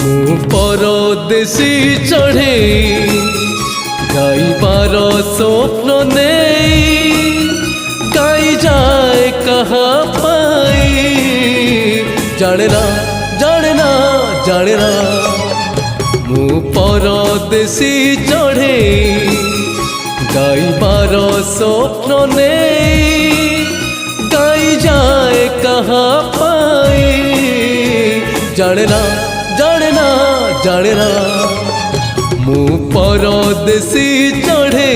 ମୁଁ ପରଦେଶୀ ଚଢ଼େ ଗାଇବାର ସ୍ୱପ୍ନ ନେଇ ଗାଇ ଯାଏ କାହା ପାଇଁ ଜାଣେ ନା ଜାଣେ ନା ଜାଣେ ନା ମୁଁ ପରଦେଶୀ ଚଢ଼େ ଗାଇବାର ସ୍ୱପ୍ନ ନେଇ ଗାଇ ଯାଏ କାହା ପାଇଁ ଜାଣେ ନା ଜାଣେ ନା ଜାଣେ ନା ମୁଁ ପରଦେଶୀ ଚଢ଼େ।